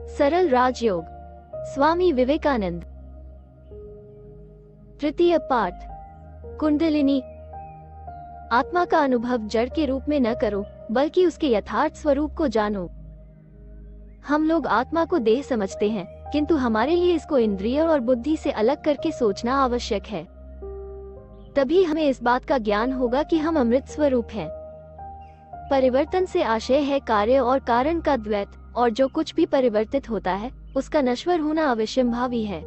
सरल राजयोग, स्वामी विवेकानंद। तृतीय पाठ, कुंडलिनी। आत्मा का अनुभव जड़ के रूप में न करो, बल्कि उसके यथार्थ स्वरूप को जानो। हम लोग आत्मा को देह समझते हैं, किंतु हमारे लिए इसको इंद्रिय और बुद्धि से अलग करके सोचना आवश्यक है। तभी हमें इस बात का ज्ञान होगा कि हम अमृत स्वरूप हैं। परिवर्तन से आशय है कार्य और कारण का द्वैत, और जो कुछ भी परिवर्तित होता है उसका नश्वर होना अवश्यंभावी है।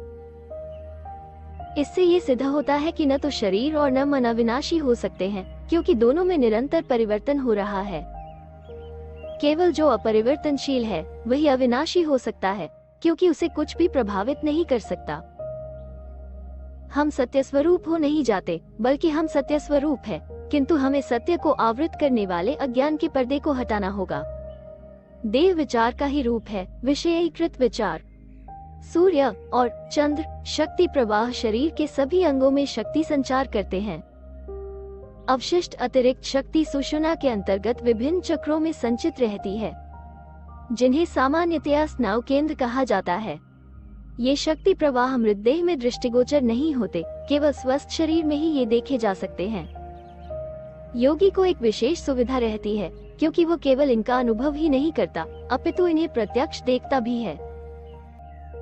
इससे ये सिद्ध होता है कि न तो शरीर और न मन अविनाशी हो सकते हैं, क्योंकि दोनों में निरंतर परिवर्तन हो रहा है। केवल जो अपरिवर्तनशील है वही अविनाशी हो सकता है, क्योंकि उसे कुछ भी प्रभावित नहीं कर सकता। हम सत्य स्वरूप हो नहीं जाते, बल्कि हम सत्य स्वरूप है, किंतु हमें सत्य को आवृत करने वाले अज्ञान के पर्दे को हटाना होगा। देह विचार का ही रूप है, विषयीकृत विचार। सूर्य और चंद्र शक्ति प्रवाह शरीर के सभी अंगों में शक्ति संचार करते हैं। अवशिष्ट अतिरिक्त शक्ति सुषुम्ना के अंतर्गत विभिन्न चक्रों में संचित रहती है, जिन्हें सामान्यतया स्नायु केंद्र कहा जाता है। ये शक्ति प्रवाह मृतदेह में दृष्टिगोचर नहीं होते, केवल स्वस्थ शरीर में ही ये देखे जा सकते हैं। योगी को एक विशेष सुविधा रहती है, क्योंकि वो केवल इनका अनुभव ही नहीं करता, अपितु इन्हें प्रत्यक्ष देखता भी है।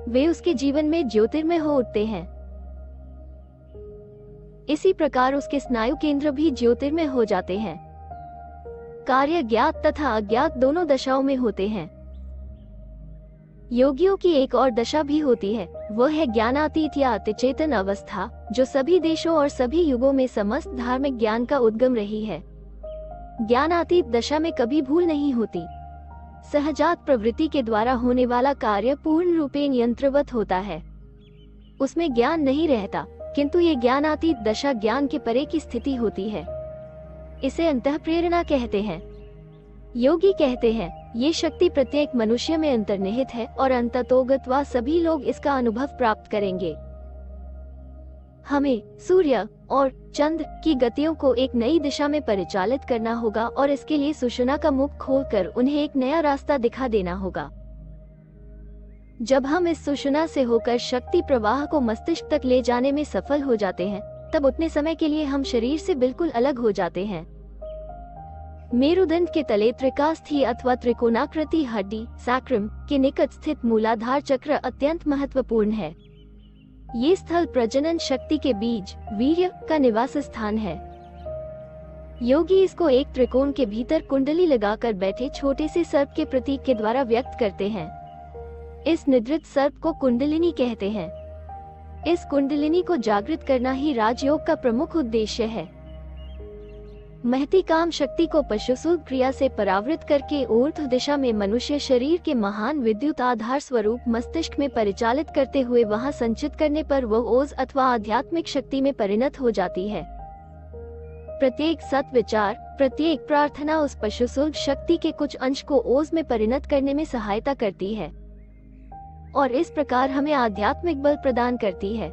वे उसके जीवन में ज्योतिर्मय हो उठते हैं। इसी प्रकार उसके स्नायु केंद्र भी ज्योतिर्मय हो जाते हैं। कार्य ज्ञात तथा अज्ञात दोनों दशाओं में होते हैं। योगियों की एक और दशा भी होती है, वह है ज्ञानातीत या अतिचेतन अवस्था, जो सभी देशों और सभी युगों में समस्त धार्मिक ज्ञान का उद्गम रही है। ज्ञानातीत दशा में कभी भूल नहीं होती। सहजात प्रवृत्ति के द्वारा होने वाला कार्य पूर्ण रूपेण यंत्रवत होता है। उसमें ज्ञान नहीं रहता, किंतु ये ज्ञानातीत दशा ज्ञान के परे की स्थिति होती है। इसे अंतःप्रेरणा कहते हैं। योगी कहते हैं, ये शक्ति प्रत्येक मनुष्य में अंतर्निहित है और अंततोगत्वा सभी लोग इसका अनुभव प्राप्त करेंगे। हमें सूर्य और चंद्र की गतियों को एक नई दिशा में परिचालित करना होगा, और इसके लिए सुषुम्ना का मुख खोलकर उन्हें एक नया रास्ता दिखा देना होगा। जब हम इस सुषुम्ना से होकर शक्ति प्रवाह को मस्तिष्क तक ले जाने में सफल हो जाते हैं, तब उतने समय के लिए हम शरीर से बिल्कुल अलग हो जाते हैं। मेरुदंड के तले त्रिकास्थी अथवा त्रिकोणाकृति हड्डी सैक्रम के निकट स्थित मूलाधार चक्र अत्यंत महत्वपूर्ण है। ये स्थल प्रजनन शक्ति के बीज वीर्य का निवास स्थान है। योगी इसको एक त्रिकोण के भीतर कुंडली लगाकर बैठे छोटे से सर्प के प्रतीक के द्वारा व्यक्त करते हैं। इस निद्रित सर्प को कुंडलिनी कहते हैं। इस कुंडलिनी को जागृत करना ही राजयोग का प्रमुख उद्देश्य है। महती काम शक्ति को पशुसूल क्रिया से परावृत करके ऊर्ध्व दिशा में मनुष्य शरीर के महान विद्युत आधार स्वरूप मस्तिष्क में परिचालित करते हुए वहां संचित करने पर वह ओज अथवा आध्यात्मिक शक्ति में परिणत हो जाती है। प्रत्येक सत विचार, प्रत्येक प्रार्थना उस पशुसूल शक्ति के कुछ अंश को ओज में परिणत करने में सहायता करती है, और इस प्रकार हमें आध्यात्मिक बल प्रदान करती है।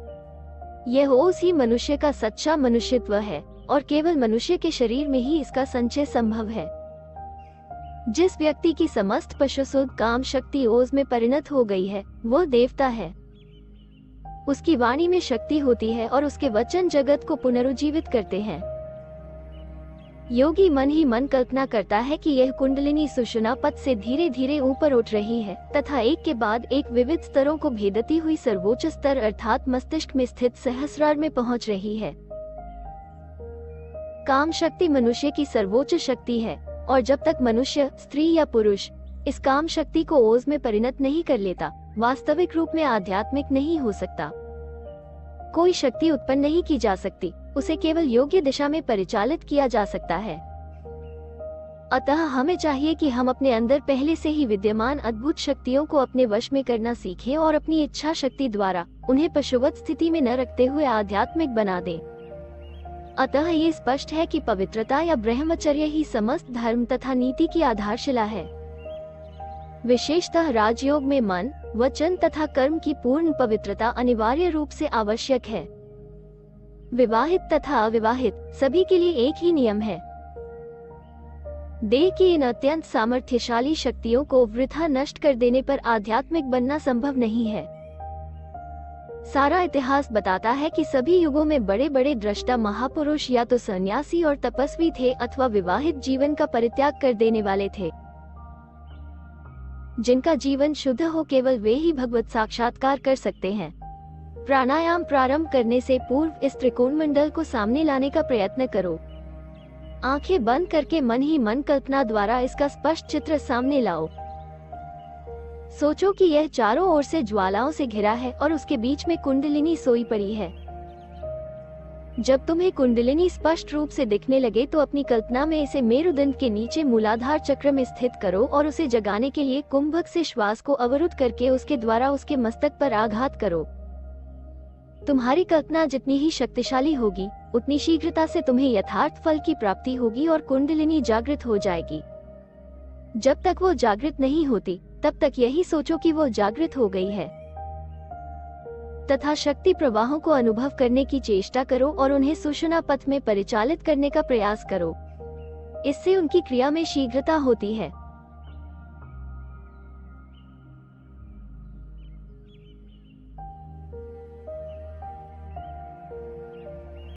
यह ओज ही मनुष्य का सच्चा मनुष्यत्व है, और केवल मनुष्य के शरीर में ही इसका संचय संभव है। जिस व्यक्ति की समस्त पशुसूल काम शक्ति ओज में परिणत हो गई है, वह देवता है। उसकी वाणी में शक्ति होती है और उसके वचन जगत को पुनरुज्जीवित करते हैं। योगी मन ही मन कल्पना करता है कि यह कुंडलिनी सुषुम्ना पथ से धीरे धीरे ऊपर उठ रही है तथा एक के बाद एक विविध स्तरों को भेदती हुई सर्वोच्च स्तर अर्थात मस्तिष्क में स्थित सहस्रार में पहुंच रही है। काम शक्ति मनुष्य की सर्वोच्च शक्ति है, और जब तक मनुष्य, स्त्री या पुरुष इस काम शक्ति को ओज में परिणत नहीं कर लेता, वास्तविक रूप में आध्यात्मिक नहीं हो सकता। कोई शक्ति उत्पन्न नहीं की जा सकती, उसे केवल योग्य दिशा में परिचालित किया जा सकता है। अतः हमें चाहिए कि हम अपने अंदर पहले से ही विद्यमान अद्भुत शक्तियों को अपने वश में करना सीखें और अपनी इच्छा शक्ति द्वारा उन्हें पशुवत स्थिति में न रखते हुए आध्यात्मिक बना दें। अतः ये स्पष्ट है कि पवित्रता या ब्रह्मचर्य ही समस्त धर्म तथा नीति की आधारशिला है। विशेषतः राजयोग में मन, वचन तथा कर्म की पूर्ण पवित्रता अनिवार्य रूप से आवश्यक है। विवाहित तथा अविवाहित सभी के लिए एक ही नियम है। देह की इन अत्यंत सामर्थ्यशाली शक्तियों को वृथा नष्ट कर देने पर आध्यात्मिक बनना संभव नहीं है। सारा इतिहास बताता है कि सभी युगों में बड़े बड़े दृष्टा महापुरुष या तो सन्यासी और तपस्वी थे अथवा विवाहित जीवन का परित्याग कर देने वाले थे। जिनका जीवन शुद्ध हो केवल वे ही भगवत साक्षात्कार कर सकते हैं। प्राणायाम प्रारंभ करने से पूर्व इस त्रिकोण मंडल को सामने लाने का प्रयत्न करो। आंखें बंद करके मन ही मन कल्पना द्वारा इसका स्पष्ट चित्र सामने लाओ। सोचो कि यह चारों ओर से ज्वालाओं से घिरा है और उसके बीच में कुंडलिनी सोई पड़ी है। जब तुम्हें कुंडलिनी स्पष्ट रूप से दिखने लगे तो अपनी कल्पना में इसे मेरुदंड के नीचे मूलाधार चक्र में स्थित करो और उसे जगाने के लिए कुंभक से श्वास को अवरुद्ध करके उसके द्वारा उसके मस्तक पर आघात करो। तुम्हारी कल्पना जितनी ही शक्तिशाली होगी उतनी शीघ्रता से तुम्हें यथार्थ फल की प्राप्ति होगी और कुंडलिनी जागृत हो जाएगी। जब तक वो जागृत नहीं होती तब तक यही सोचो कि वो जागृत हो गई है तथा शक्ति प्रवाहों को अनुभव करने की चेष्टा करो और उन्हें सुषुम्ना पथ में परिचालित करने का प्रयास करो। इससे उनकी क्रिया में शीघ्रता होती है।